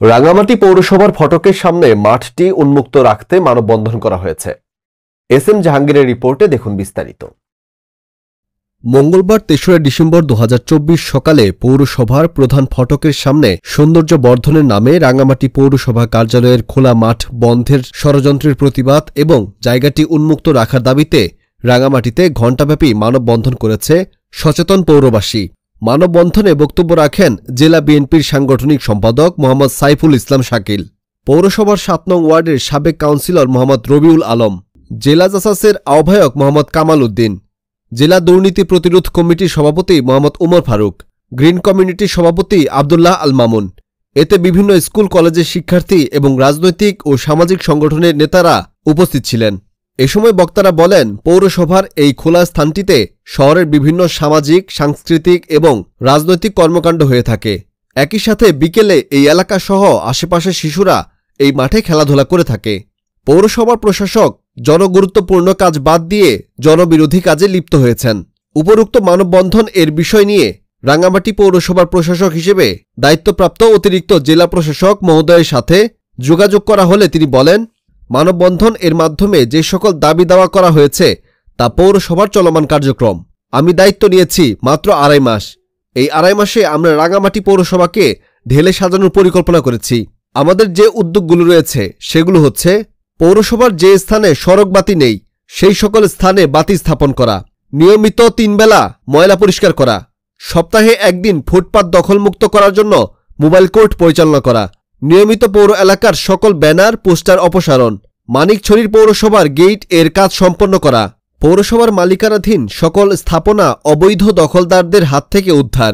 রাঙ্গামাটি পৌরসভার ফটকের সামনে মাঠটি উন্মুক্ত রাখতে মানববন্ধন করা হয়েছে। এস এম জাহাঙ্গীরের রিপোর্টে দেখুন বিস্তারিত। মঙ্গলবার ৩রা ডিসেম্বর ২০২৪ সকালে পৌরসভার প্রধান ফটকের সামনে সৌন্দর্য বর্ধনের নামে রাঙ্গামাটি পৌরসভা কার্যালয়ের খোলা মাঠ বন্ধের ষড়যন্ত্রের প্রতিবাদ এবং জায়গাটি উন্মুক্ত রাখার দাবিতে রাঙ্গামাটিতে ঘণ্টাব্যাপী মানববন্ধন করেছে সচেতন পৌরবাসী। মানববন্ধনে বক্তব্য রাখেন জেলা বিএনপির সাংগঠনিক সম্পাদক মোহাম্মদ সাইফুল ইসলাম শাকিল, পৌরসভার ৭ নং ওয়ার্ডের সাবেক কাউন্সিলর মোহাম্মদ রবিউল আলম, জেলা জাসাসের আহ্বায়ক মোহাম্মদ কামাল উদ্দিন, জেলা দুর্নীতি প্রতিরোধ কমিটির সভাপতি মোহাম্মদ উমর ফারুক, গ্রিন কমিউনিটির সভাপতি আবদুল্লাহ আল মামুন। এতে বিভিন্ন স্কুল কলেজের শিক্ষার্থী এবং রাজনৈতিক ও সামাজিক সংগঠনের নেতারা উপস্থিত ছিলেন। এ সময় বক্তারা বলেন, পৌরসভার এই খোলা স্থানটিতে শহরের বিভিন্ন সামাজিক, সাংস্কৃতিক এবং রাজনৈতিক কর্মকাণ্ড হয়ে থাকে। একই সাথে বিকেলে এই এলাকাসহ আশেপাশের শিশুরা এই মাঠে খেলাধুলা করে থাকে। পৌরসভার প্রশাসক জনগুরুত্বপূর্ণ কাজ বাদ দিয়ে জনবিরোধী কাজে লিপ্ত হয়েছেন। উপরোক্ত মানববন্ধন এর বিষয় নিয়ে রাঙ্গামাটি পৌরসভার প্রশাসক হিসেবে দায়িত্বপ্রাপ্ত অতিরিক্ত জেলা প্রশাসক মহোদয়ের সাথে যোগাযোগ করা হলে তিনি বলেন, মানববন্ধন এর মাধ্যমে যে সকল দাবি দাওয়া করা হয়েছে তা পৌরসভার চলমান কার্যক্রম। আমি দায়িত্ব নিয়েছি মাত্র ২.৫ মাস। এই ২.৫ মাসে আমরা রাঙ্গামাটি পৌরসভাকে ঢেলে সাজানোর পরিকল্পনা করেছি। আমাদের যে উদ্যোগগুলো রয়েছে সেগুলো হচ্ছে, পৌরসভার যে স্থানে সড়ক বাতি নেই সেই সকল স্থানে বাতি স্থাপন করা, নিয়মিত ৩ বেলা ময়লা পরিষ্কার করা, সপ্তাহে ১ দিন ফুটপাত দখলমুক্ত করার জন্য মোবাইল কোর্ট পরিচালনা করা, নিয়মিত পৌর এলাকার সকল ব্যানার পোস্টার অপসারণ, মানিকছড়ির পৌরসভার গেইট এর কাজ সম্পন্ন করা, পৌরসভার মালিকানাধীন সকল স্থাপনা অবৈধ দখলদারদের হাত থেকে উদ্ধার,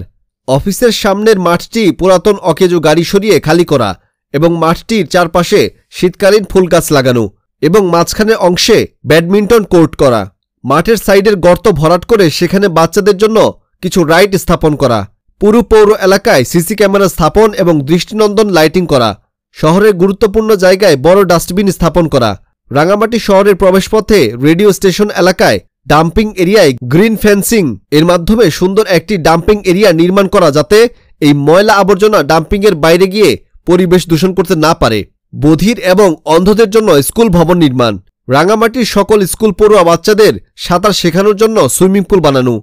অফিসের সামনের মাঠটি পুরাতন অকেজো গাড়ি সরিয়ে খালি করা এবং মাঠটির চারপাশে শীতকালীন ফুল গাছ লাগানো এবং মাঝখানের অংশে ব্যাডমিন্টন কোর্ট করা, মাঠের সাইডের গর্ত ভরাট করে সেখানে বাচ্চাদের জন্য কিছু রাইড স্থাপন করা, পুরো পৌর এলাকায় সিসি ক্যামেরা স্থাপন এবং দৃষ্টিনন্দন লাইটিং করা, শহরের গুরুত্বপূর্ণ জায়গায় বড় ডাস্টবিন স্থাপন করা, রাঙ্গামাটি শহরের প্রবেশপথে রেডিও স্টেশন এলাকায় ডাম্পিং এরিয়ায় গ্রিন ফেন্সিং এর মাধ্যমে সুন্দর একটি ডাম্পিং এরিয়া নির্মাণ করা, যাতে এই ময়লা আবর্জনা ডাম্পিংয়ের বাইরে গিয়ে পরিবেশ দূষণ করতে না পারে, বধির এবং অন্ধদের জন্য স্কুল ভবন নির্মাণ, রাঙ্গামাটির সকল স্কুল পড়ুয়া বাচ্চাদের সাঁতার শেখানোর জন্য সুইমিং পুল বানানো,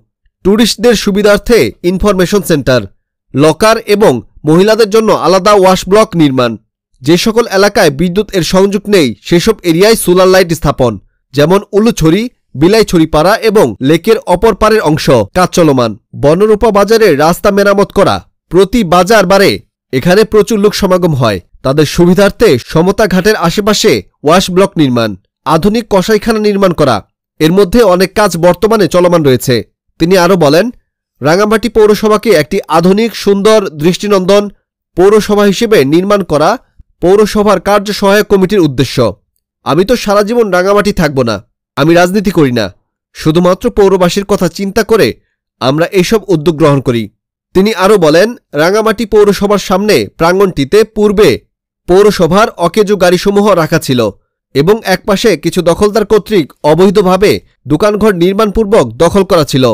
ট্যুরিস্টদের সুবিধার্থে ইনফরমেশন সেন্টার, লকার এবং মহিলাদের জন্য আলাদা ওয়াশ ব্লক নির্মাণ। যে সকল এলাকায় বিদ্যুৎ এর সংযোগ নেই সেসব এরিয়ায় সোলার লাইট স্থাপন, যেমন উলুছড়ি, বিলাইছড়িপাড়া এবং লেকের অপর পারের অংশ কাজ চলমান। বনরূপা বাজারে রাস্তা মেরামত করা, প্রতি বাজার বারে এখানে প্রচুর লোক সমাগম হয়, তাদের সুবিধার্থে সমতা ঘাটের আশেপাশে ওয়াশ ব্লক নির্মাণ, আধুনিক কসাইখানা নির্মাণ করা। এর মধ্যে অনেক কাজ বর্তমানে চলমান রয়েছে। তিনি আরও বলেন, রাঙ্গামাটি পৌরসভাকে একটি আধুনিক, সুন্দর, দৃষ্টিনন্দন পৌরসভা হিসেবে নির্মাণ করা পৌরসভার কার্য সহায়ক কমিটির উদ্দেশ্য। আমি তো সারা জীবন রাঙ্গামাটি থাকব না, আমি রাজনীতি করি না, শুধুমাত্র পৌরবাসীর কথা চিন্তা করে আমরা এইসব উদ্যোগ গ্রহণ করি। তিনি আরও বলেন, রাঙ্গামাটি পৌরসভার সামনে প্রাঙ্গণটিতে পূর্বে পৌরসভার অকেজো গাড়িসমূহ রাখা ছিল এবং একপাশে কিছু দখলদার কর্তৃক অবৈধভাবে দোকানঘর নির্মাণপূর্বক দখল করা ছিল।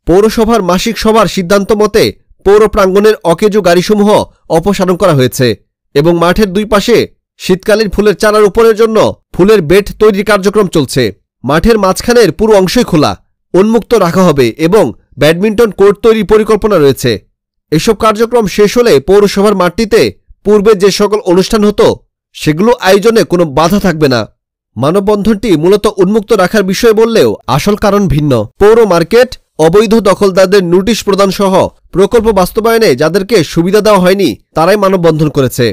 পৌরসভার মাসিক সভার সিদ্ধান্ত মতে পৌর প্রাঙ্গণের অকেজো গাড়িসমূহ অপসারণ করা হয়েছে এবং মাঠের দুই পাশে শীতকালীন ফুলের চারা রোপণের জন্য ফুলের বেড তৈরির কার্যক্রম চলছে। মাঠের মাঝখানের পুরো অংশই খোলা, উন্মুক্ত রাখা হবে এবং ব্যাডমিন্টন কোর্ট তৈরির পরিকল্পনা রয়েছে। এসব কার্যক্রম শেষ হলে পৌরসভার মাঠটিতে পূর্বে যে সকল অনুষ্ঠান হতো সেগুলো আয়োজনে কোনো বাধা থাকবে না। মানববন্ধনটি মূলত উন্মুক্ত রাখার বিষয়ে বললেও আসল কারণ ভিন্ন। পৌর মার্কেট, অবৈধ দখলদারদের নোটিশ প্রদান সহ প্রকল্প বাস্তবায়নে যাদেরকে সুবিধা দেওয়া হয়নি তারাই মানববন্ধন করেছে।